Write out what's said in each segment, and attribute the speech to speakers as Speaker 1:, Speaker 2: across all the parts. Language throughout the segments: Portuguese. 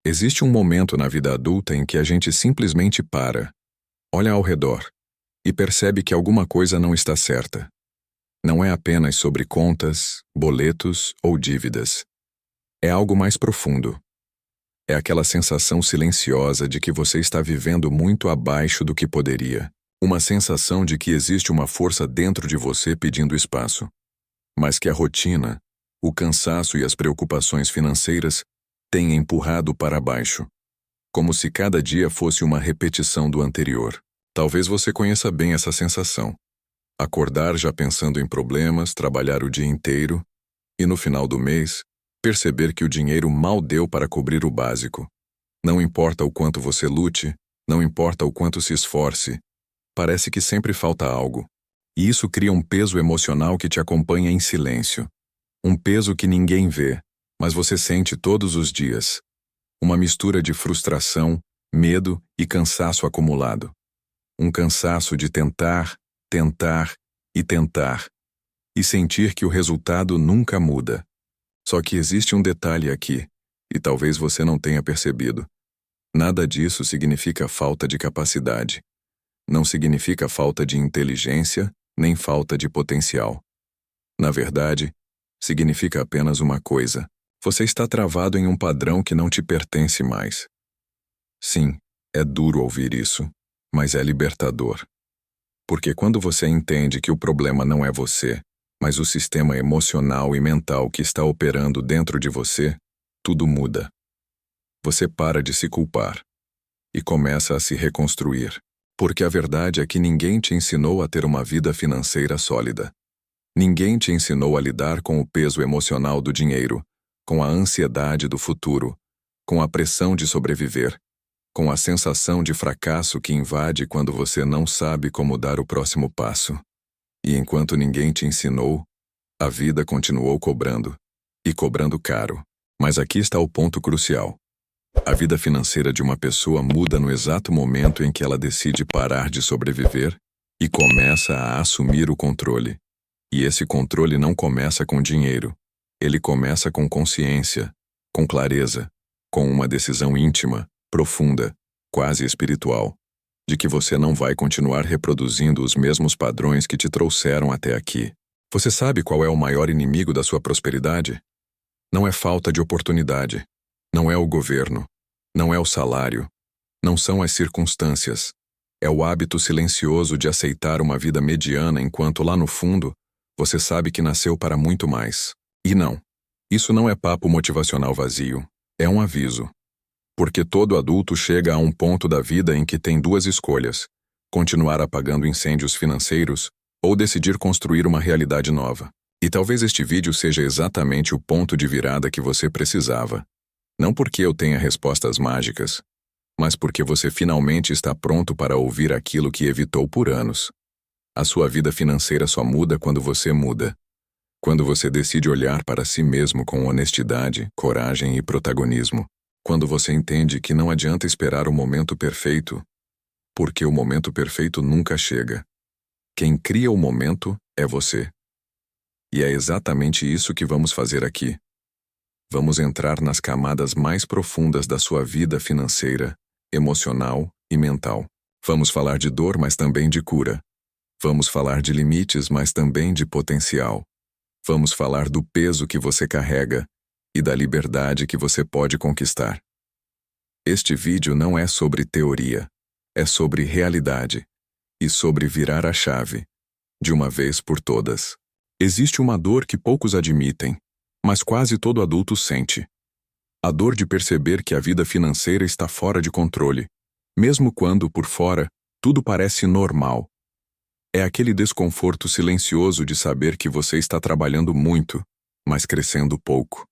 Speaker 1: Existe um momento na vida adulta em que a gente simplesmente para, olha ao redor e percebe que alguma coisa não está certa. Não é apenas sobre contas, boletos ou dívidas. É algo mais profundo. É aquela sensação silenciosa de que você está vivendo muito abaixo do que poderia. Uma sensação de que existe uma força dentro de você pedindo espaço. Mas que a rotina, o cansaço e as preocupações financeiras têm empurrado para baixo. Como se cada dia fosse uma repetição do anterior. Talvez você conheça bem essa sensação. Acordar já pensando em problemas, trabalhar o dia inteiro e no final do mês, perceber que o dinheiro mal deu para cobrir o básico. Não importa o quanto você lute, não importa o quanto se esforce, parece que sempre falta algo. E isso cria um peso emocional que te acompanha em silêncio. Um peso que ninguém vê, mas você sente todos os dias. Uma mistura de frustração, medo e cansaço acumulado. Um cansaço de tentar e sentir que o resultado nunca muda. Só que existe um detalhe aqui, e talvez você não tenha percebido. Nada disso significa falta de capacidade. Não significa falta de inteligência, nem falta de potencial. Na verdade, significa apenas uma coisa. Você está travado em um padrão que não te pertence mais. Sim, é duro ouvir isso, mas é libertador. Porque quando você entende que o problema não é você, mas o sistema emocional e mental que está operando dentro de você, tudo muda. Você para de se culpar e começa a se reconstruir. Porque a verdade é que ninguém te ensinou a ter uma vida financeira sólida. Ninguém te ensinou a lidar com o peso emocional do dinheiro, com a ansiedade do futuro, com a pressão de sobreviver, com a sensação de fracasso que invade quando você não sabe como dar o próximo passo. E enquanto ninguém te ensinou, a vida continuou cobrando, e cobrando caro. Mas aqui está o ponto crucial. A vida financeira de uma pessoa muda no exato momento em que ela decide parar de sobreviver e começa a assumir o controle. E esse controle não começa com dinheiro. Ele começa com consciência, com clareza, com uma decisão íntima, profunda, quase espiritual, de que você não vai continuar reproduzindo os mesmos padrões que te trouxeram até aqui. Você sabe qual é o maior inimigo da sua prosperidade? Não é falta de oportunidade. Não é o governo. Não é o salário. Não são as circunstâncias. É o hábito silencioso de aceitar uma vida mediana enquanto lá no fundo, você sabe que nasceu para muito mais. E não. Isso não é papo motivacional vazio. É um aviso. Porque todo adulto chega a um ponto da vida em que tem duas escolhas: continuar apagando incêndios financeiros ou decidir construir uma realidade nova. E talvez este vídeo seja exatamente o ponto de virada que você precisava. Não porque eu tenha respostas mágicas, mas porque você finalmente está pronto para ouvir aquilo que evitou por anos. A sua vida financeira só muda quando você muda. Quando você decide olhar para si mesmo com honestidade, coragem e protagonismo. Quando você entende que não adianta esperar o momento perfeito, porque o momento perfeito nunca chega. Quem cria o momento é você. E é exatamente isso que vamos fazer aqui. Vamos entrar nas camadas mais profundas da sua vida financeira, emocional e mental. Vamos falar de dor, mas também de cura. Vamos falar de limites, mas também de potencial. Vamos falar do peso que você carrega e da liberdade que você pode conquistar. Este vídeo não é sobre teoria, é sobre realidade e sobre virar a chave, de uma vez por todas. Existe uma dor que poucos admitem, mas quase todo adulto sente. A dor de perceber que a vida financeira está fora de controle, mesmo quando, por fora, tudo parece normal. É aquele desconforto silencioso de saber que você está trabalhando muito, mas crescendo pouco.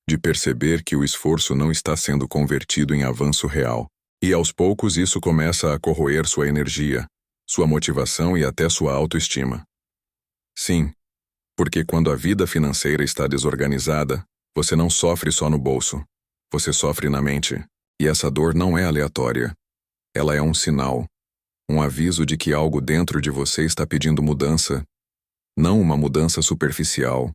Speaker 1: De perceber que o esforço não está sendo convertido em avanço real. E aos poucos isso começa a corroer sua energia, sua motivação e até sua autoestima. Sim, porque quando a vida financeira está desorganizada, você não sofre só no bolso. Você sofre na mente. E essa dor não é aleatória. Ela é um sinal. Um aviso de que algo dentro de você está pedindo mudança. Não uma mudança superficial,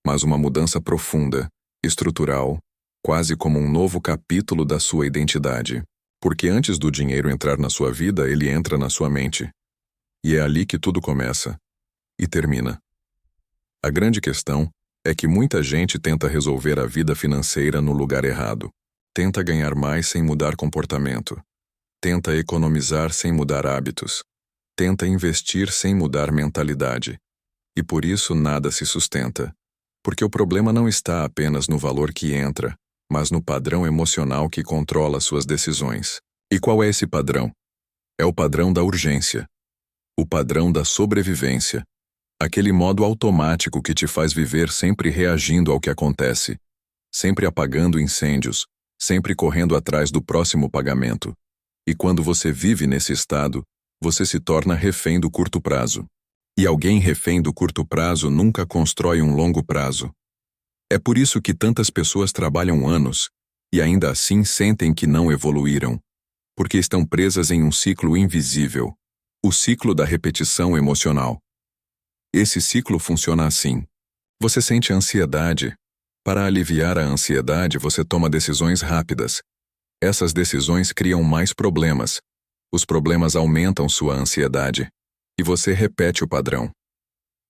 Speaker 1: mas uma mudança profunda, estrutural quase como um novo capítulo da sua identidade. Porque antes do dinheiro entrar na sua vida, ele entra na sua mente. E é ali que tudo começa e termina. A grande questão é que muita gente tenta resolver a vida financeira no lugar errado. Tenta ganhar mais sem mudar comportamento. Tenta economizar sem mudar hábitos. Tenta investir sem mudar mentalidade. E por isso nada se sustenta. Porque o problema não está apenas no valor que entra, mas no padrão emocional que controla suas decisões. E qual é esse padrão? É o padrão da urgência. O padrão da sobrevivência. Aquele modo automático que te faz viver sempre reagindo ao que acontece, sempre apagando incêndios, sempre correndo atrás do próximo pagamento. E quando você vive nesse estado, você se torna refém do curto prazo. E alguém refém do curto prazo nunca constrói um longo prazo. É por isso que tantas pessoas trabalham anos e ainda assim sentem que não evoluíram, porque estão presas em um ciclo invisível, o ciclo da repetição emocional. Esse ciclo funciona assim. Você sente ansiedade. Para aliviar a ansiedade, você toma decisões rápidas. Essas decisões criam mais problemas. Os problemas aumentam sua ansiedade. E você repete o padrão.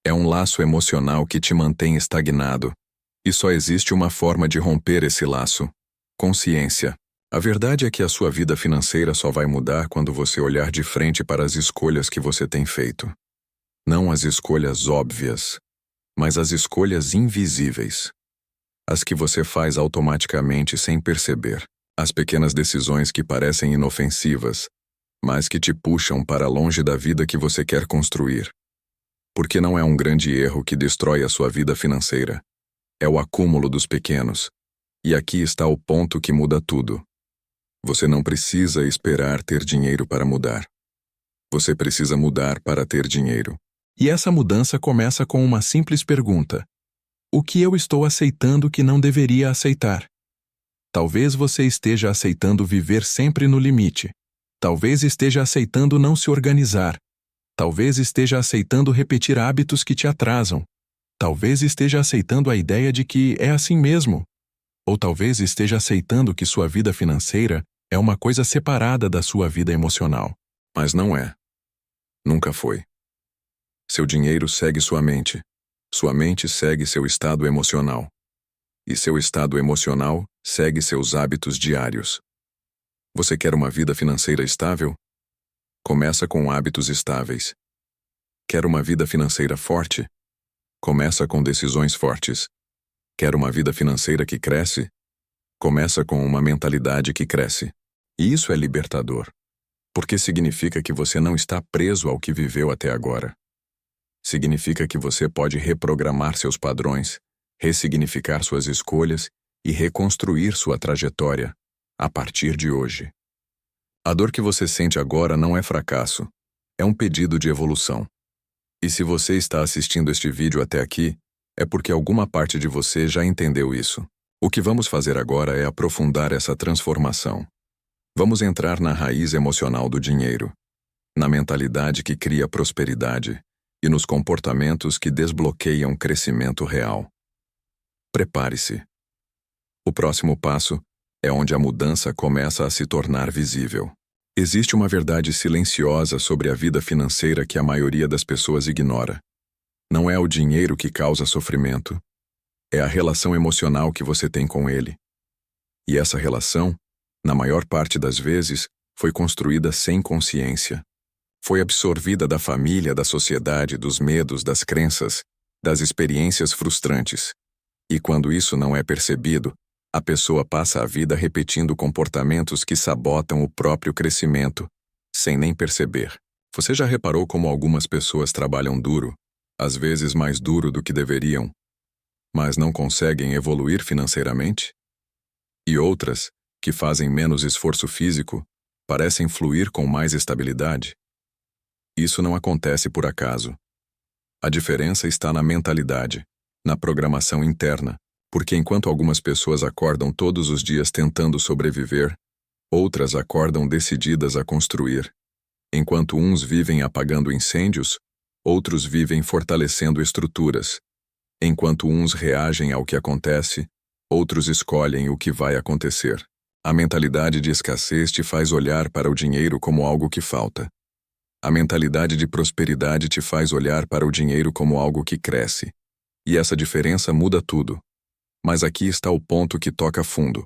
Speaker 1: É um laço emocional que te mantém estagnado. E só existe uma forma de romper esse laço: consciência. A verdade é que a sua vida financeira só vai mudar quando você olhar de frente para as escolhas que você tem feito. Não as escolhas óbvias, mas as escolhas invisíveis. As que você faz automaticamente sem perceber. As pequenas decisões que parecem inofensivas, mas que te puxam para longe da vida que você quer construir. Porque não é um grande erro que destrói a sua vida financeira. É o acúmulo dos pequenos. E aqui está o ponto que muda tudo. Você não precisa esperar ter dinheiro para mudar. Você precisa mudar para ter dinheiro. E essa mudança começa com uma simples pergunta: o que eu estou aceitando que não deveria aceitar? Talvez você esteja aceitando viver sempre no limite. Talvez esteja aceitando não se organizar. Talvez esteja aceitando repetir hábitos que te atrasam. Talvez esteja aceitando a ideia de que é assim mesmo. Ou talvez esteja aceitando que sua vida financeira é uma coisa separada da sua vida emocional. Mas não é. Nunca foi. Seu dinheiro segue sua mente. Sua mente segue seu estado emocional. E seu estado emocional segue seus hábitos diários. Você quer uma vida financeira estável? Começa com hábitos estáveis. Quer uma vida financeira forte? Começa com decisões fortes. Quer uma vida financeira que cresce? Começa com uma mentalidade que cresce. E isso é libertador. Porque significa que você não está preso ao que viveu até agora. Significa que você pode reprogramar seus padrões, ressignificar suas escolhas e reconstruir sua trajetória a partir de hoje. A dor que você sente agora não é fracasso, é um pedido de evolução. E se você está assistindo este vídeo até aqui, é porque alguma parte de você já entendeu isso. O que vamos fazer agora é aprofundar essa transformação. Vamos entrar na raiz emocional do dinheiro, na mentalidade que cria prosperidade e nos comportamentos que desbloqueiam crescimento real. Prepare-se. O próximo passo é onde a mudança começa a se tornar visível. Existe uma verdade silenciosa sobre a vida financeira que a maioria das pessoas ignora. Não é o dinheiro que causa sofrimento, é a relação emocional que você tem com ele. E essa relação, na maior parte das vezes, foi construída sem consciência. Foi absorvida da família, da sociedade, dos medos, das crenças, das experiências frustrantes. E quando isso não é percebido, a pessoa passa a vida repetindo comportamentos que sabotam o próprio crescimento, sem nem perceber. Você já reparou como algumas pessoas trabalham duro, às vezes mais duro do que deveriam, mas não conseguem evoluir financeiramente? E outras, que fazem menos esforço físico, parecem fluir com mais estabilidade? Isso não acontece por acaso. A diferença está na mentalidade, na programação interna, porque enquanto algumas pessoas acordam todos os dias tentando sobreviver, outras acordam decididas a construir. Enquanto uns vivem apagando incêndios, outros vivem fortalecendo estruturas. Enquanto uns reagem ao que acontece, Outros escolhem o que vai acontecer. A mentalidade de escassez te faz olhar para o dinheiro como algo que falta. A mentalidade de prosperidade te faz olhar para o dinheiro como algo que cresce. E essa diferença muda tudo. Mas aqui está o ponto que toca fundo.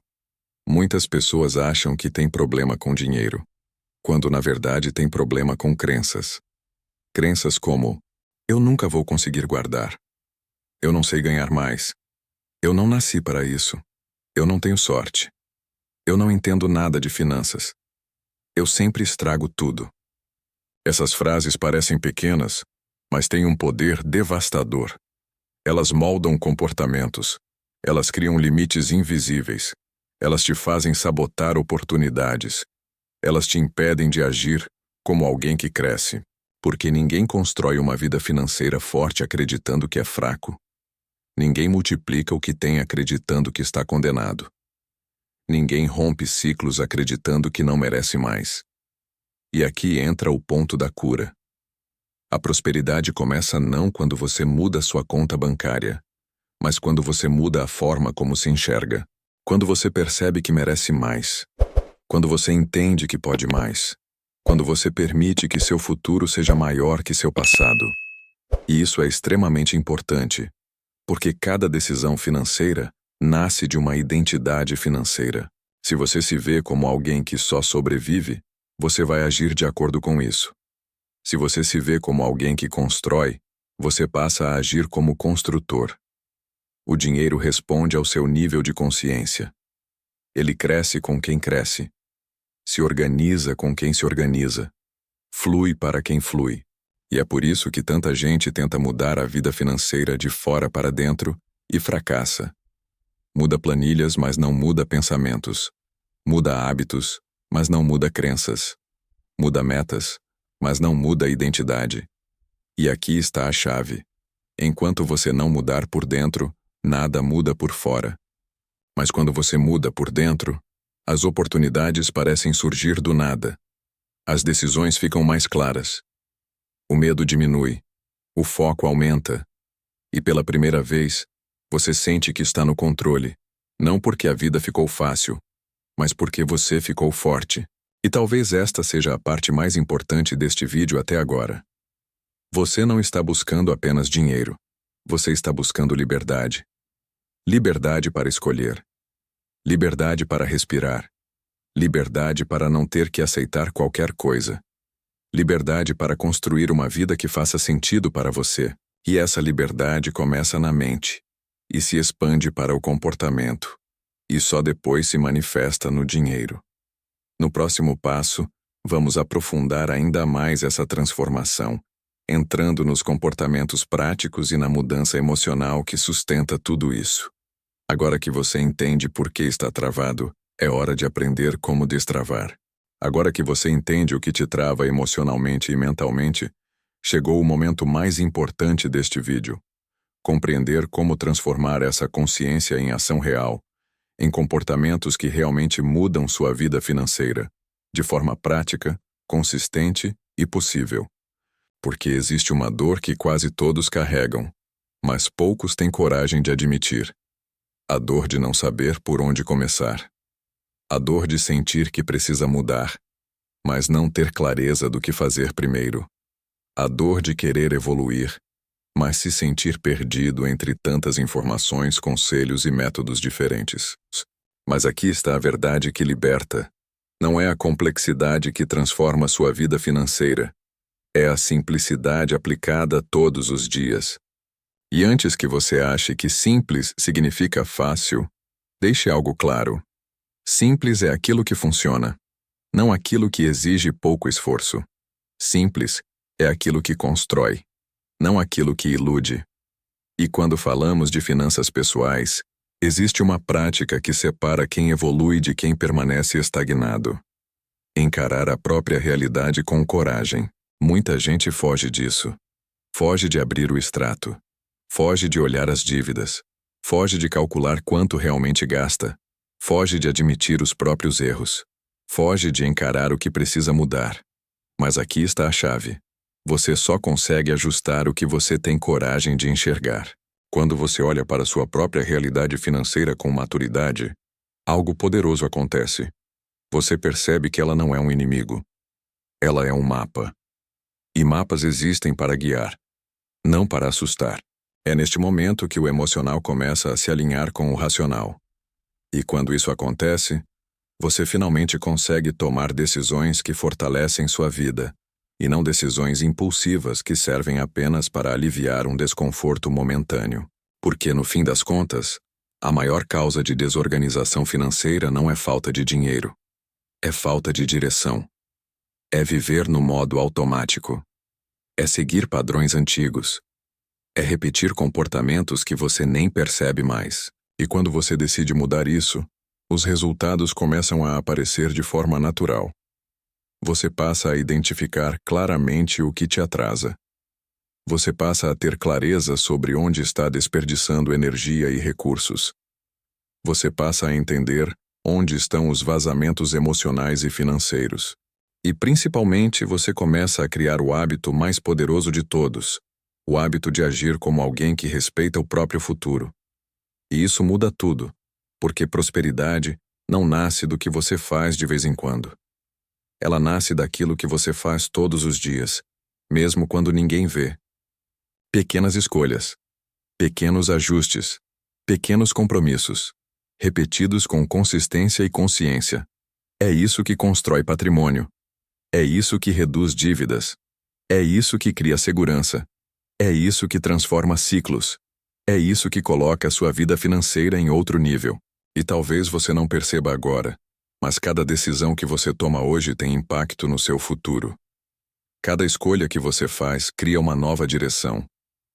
Speaker 1: Muitas pessoas acham que têm problema com dinheiro, quando na verdade têm problema com crenças. Crenças como: eu nunca vou conseguir guardar. Eu não sei ganhar mais. Eu não nasci para isso. Eu não tenho sorte. Eu não entendo nada de finanças. Eu sempre estrago tudo. Essas frases parecem pequenas, mas têm um poder devastador. Elas moldam comportamentos. Elas criam limites invisíveis. Elas te fazem sabotar oportunidades. Elas te impedem de agir como alguém que cresce. Porque ninguém constrói uma vida financeira forte acreditando que é fraco. Ninguém multiplica o que tem acreditando que está condenado. Ninguém rompe ciclos acreditando que não merece mais. E aqui entra o ponto da cura. A prosperidade começa não quando você muda sua conta bancária, mas quando você muda a forma como se enxerga. Quando você percebe que merece mais. Quando você entende que pode mais. Quando você permite que seu futuro seja maior que seu passado. E isso é extremamente importante, porque cada decisão financeira nasce de uma identidade financeira. Se você se vê como alguém que só sobrevive, você vai agir de acordo com isso. Se você se vê como alguém que constrói, você passa a agir como construtor. O dinheiro responde ao seu nível de consciência. Ele cresce com quem cresce. Se organiza com quem se organiza. Flui para quem flui. E é por isso que tanta gente tenta mudar a vida financeira de fora para dentro e fracassa. Muda planilhas, mas não muda pensamentos. Muda hábitos, mas não muda crenças. Muda metas, mas não muda identidade. E aqui está a chave. Enquanto você não mudar por dentro, nada muda por fora. Mas quando você muda por dentro, as oportunidades parecem surgir do nada. As decisões ficam mais claras. O medo diminui. O foco aumenta. E pela primeira vez, você sente que está no controle. Não porque a vida ficou fácil, mas porque você ficou forte. E talvez esta seja a parte mais importante deste vídeo até agora. Você não está buscando apenas dinheiro. Você está buscando liberdade. Liberdade para escolher. Liberdade para respirar. Liberdade para não ter que aceitar qualquer coisa. Liberdade para construir uma vida que faça sentido para você. E essa liberdade começa na mente e se expande para o comportamento. E só depois se manifesta no dinheiro. No próximo passo, vamos aprofundar ainda mais essa transformação, entrando nos comportamentos práticos e na mudança emocional que sustenta tudo isso. Agora que você entende por que está travado, é hora de aprender como destravar. Agora que você entende o que te trava emocionalmente e mentalmente, chegou o momento mais importante deste vídeo. Compreender como transformar essa consciência em ação real, em comportamentos que realmente mudam sua vida financeira, de forma prática, consistente e possível. Porque existe uma dor que quase todos carregam, mas poucos têm coragem de admitir. A dor de não saber por onde começar. A dor de sentir que precisa mudar, mas não ter clareza do que fazer primeiro. A dor de querer evoluir, mas se sentir perdido entre tantas informações, conselhos e métodos diferentes. Mas aqui está a verdade que liberta. Não é a complexidade que transforma sua vida financeira. É a simplicidade aplicada todos os dias. E antes que você ache que simples significa fácil, deixe algo claro. Simples é aquilo que funciona, não aquilo que exige pouco esforço. Simples é aquilo que constrói, não aquilo que ilude. E quando falamos de finanças pessoais, existe uma prática que separa quem evolui de quem permanece estagnado. Encarar a própria realidade com coragem. Muita gente foge disso. Foge de abrir o extrato. Foge de olhar as dívidas. Foge de calcular quanto realmente gasta. Foge de admitir os próprios erros. Foge de encarar o que precisa mudar. Mas aqui está a chave. Você só consegue ajustar o que você tem coragem de enxergar. Quando você olha para sua própria realidade financeira com maturidade, algo poderoso acontece. Você percebe que ela não é um inimigo. Ela é um mapa. E mapas existem para guiar, não para assustar. É neste momento que o emocional começa a se alinhar com o racional. E quando isso acontece, você finalmente consegue tomar decisões que fortalecem sua vida, e não decisões impulsivas que servem apenas para aliviar um desconforto momentâneo. Porque, no fim das contas, a maior causa de desorganização financeira não é falta de dinheiro. É falta de direção. É viver no modo automático. É seguir padrões antigos. É repetir comportamentos que você nem percebe mais. E quando você decide mudar isso, os resultados começam a aparecer de forma natural. Você passa a identificar claramente o que te atrasa. Você passa a ter clareza sobre onde está desperdiçando energia e recursos. Você passa a entender onde estão os vazamentos emocionais e financeiros. E principalmente você começa a criar o hábito mais poderoso de todos, o hábito de agir como alguém que respeita o próprio futuro. E isso muda tudo, porque prosperidade não nasce do que você faz de vez em quando. Ela nasce daquilo que você faz todos os dias, mesmo quando ninguém vê. Pequenas escolhas, pequenos ajustes, pequenos compromissos, repetidos com consistência e consciência. É isso que constrói patrimônio. É isso que reduz dívidas. É isso que cria segurança. É isso que transforma ciclos. É isso que coloca a sua vida financeira em outro nível. E talvez você não perceba agora, mas cada decisão que você toma hoje tem impacto no seu futuro. Cada escolha que você faz cria uma nova direção.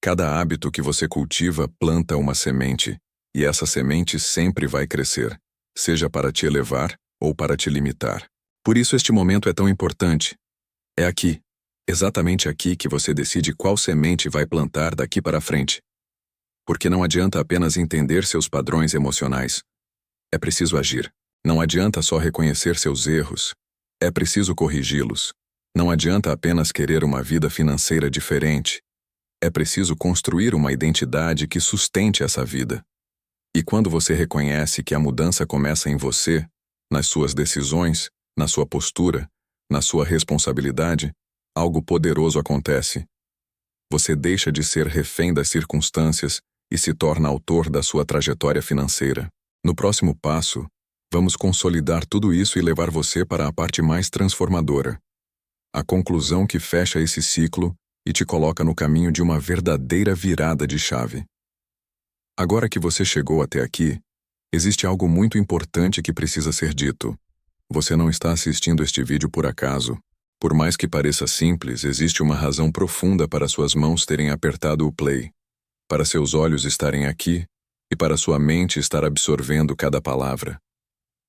Speaker 1: Cada hábito que você cultiva planta uma semente, e essa semente sempre vai crescer, seja para te elevar ou para te limitar. Por isso este momento é tão importante. É aqui, exatamente aqui que você decide qual semente vai plantar daqui para frente. Porque não adianta apenas entender seus padrões emocionais. É preciso agir. Não adianta só reconhecer seus erros. É preciso corrigi-los. Não adianta apenas querer uma vida financeira diferente. É preciso construir uma identidade que sustente essa vida. E quando você reconhece que a mudança começa em você, nas suas decisões, na sua postura, na sua responsabilidade, algo poderoso acontece. Você deixa de ser refém das circunstâncias e se torna autor da sua trajetória financeira. No próximo passo, vamos consolidar tudo isso e levar você para a parte mais transformadora. A conclusão que fecha esse ciclo e te coloca no caminho de uma verdadeira virada de chave. Agora que você chegou até aqui, existe algo muito importante que precisa ser dito. Você não está assistindo este vídeo por acaso. Por mais que pareça simples, existe uma razão profunda para suas mãos terem apertado o play, para seus olhos estarem aqui e para sua mente estar absorvendo cada palavra.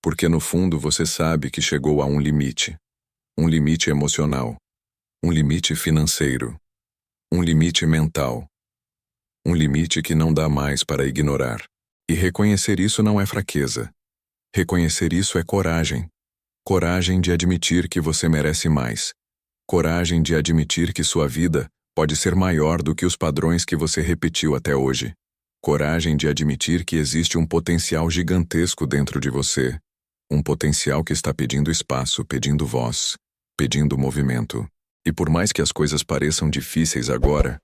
Speaker 1: Porque no fundo você sabe que chegou a um limite emocional, um limite financeiro, um limite mental, um limite que não dá mais para ignorar. E reconhecer isso não é fraqueza. Reconhecer isso é coragem. Coragem de admitir que você merece mais. Coragem de admitir que sua vida pode ser maior do que os padrões que você repetiu até hoje. Coragem de admitir que existe um potencial gigantesco dentro de você. Um potencial que está pedindo espaço, pedindo voz, pedindo movimento. E por mais que as coisas pareçam difíceis agora,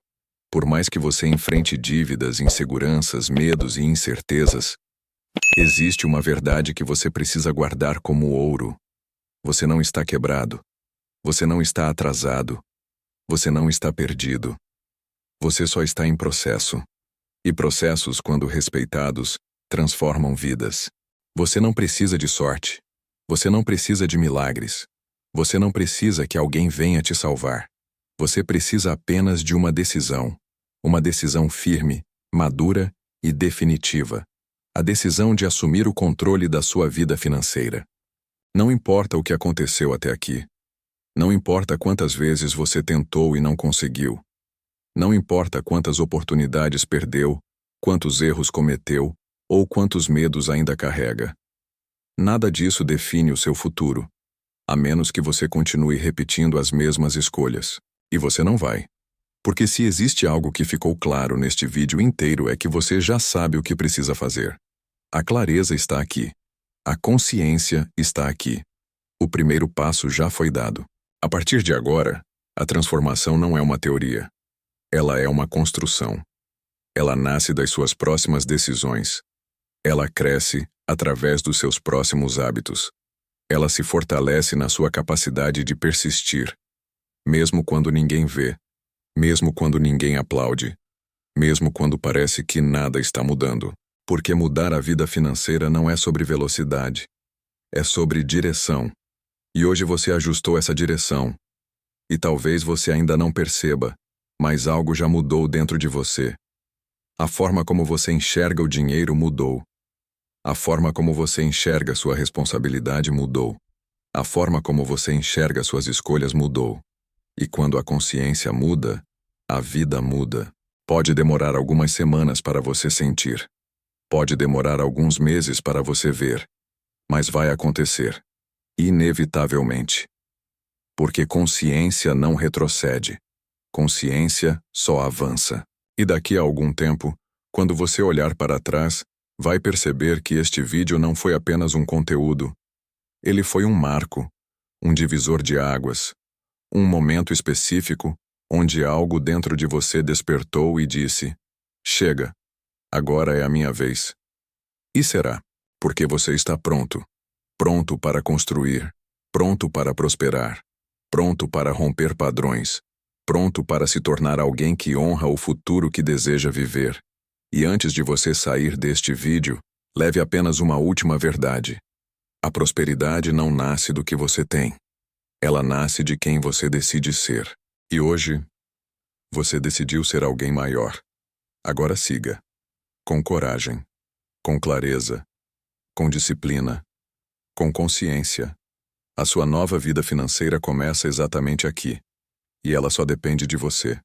Speaker 1: por mais que você enfrente dívidas, inseguranças, medos e incertezas, existe uma verdade que você precisa guardar como ouro. Você não está quebrado. Você não está atrasado. Você não está perdido. Você só está em processo. E processos, quando respeitados, transformam vidas. Você não precisa de sorte. Você não precisa de milagres. Você não precisa que alguém venha te salvar. Você precisa apenas de uma decisão. Uma decisão firme, madura e definitiva. A decisão de assumir o controle da sua vida financeira. Não importa o que aconteceu até aqui. Não importa quantas vezes você tentou e não conseguiu. Não importa quantas oportunidades perdeu, quantos erros cometeu ou quantos medos ainda carrega. Nada disso define o seu futuro, a menos que você continue repetindo as mesmas escolhas. E você não vai. Porque se existe algo que ficou claro neste vídeo inteiro é que você já sabe o que precisa fazer. A clareza está aqui. A consciência está aqui. O primeiro passo já foi dado. A partir de agora, a transformação não é uma teoria. Ela é uma construção. Ela nasce das suas próximas decisões. Ela cresce através dos seus próximos hábitos. Ela se fortalece na sua capacidade de persistir, mesmo quando ninguém vê, mesmo quando ninguém aplaude, mesmo quando parece que nada está mudando. Porque mudar a vida financeira não é sobre velocidade, é sobre direção. E hoje você ajustou essa direção. E talvez você ainda não perceba, mas algo já mudou dentro de você. A forma como você enxerga o dinheiro mudou. A forma como você enxerga sua responsabilidade mudou. A forma como você enxerga suas escolhas mudou. E quando a consciência muda, a vida muda. Pode demorar algumas semanas para você sentir. Pode demorar alguns meses para você ver. Mas vai acontecer. Inevitavelmente. Porque consciência não retrocede. Consciência só avança. E daqui a algum tempo, quando você olhar para trás, vai perceber que este vídeo não foi apenas um conteúdo. Ele foi um marco, um divisor de águas, um momento específico onde algo dentro de você despertou e disse: chega, agora é a minha vez. E será, porque você está pronto. Pronto para construir, pronto para prosperar, pronto para romper padrões, pronto para se tornar alguém que honra o futuro que deseja viver. E antes de você sair deste vídeo, leve apenas uma última verdade. A prosperidade não nasce do que você tem. Ela nasce de quem você decide ser. E hoje, você decidiu ser alguém maior. Agora siga. Com coragem, com clareza, com disciplina, com consciência. A sua nova vida financeira começa exatamente aqui. E ela só depende de você.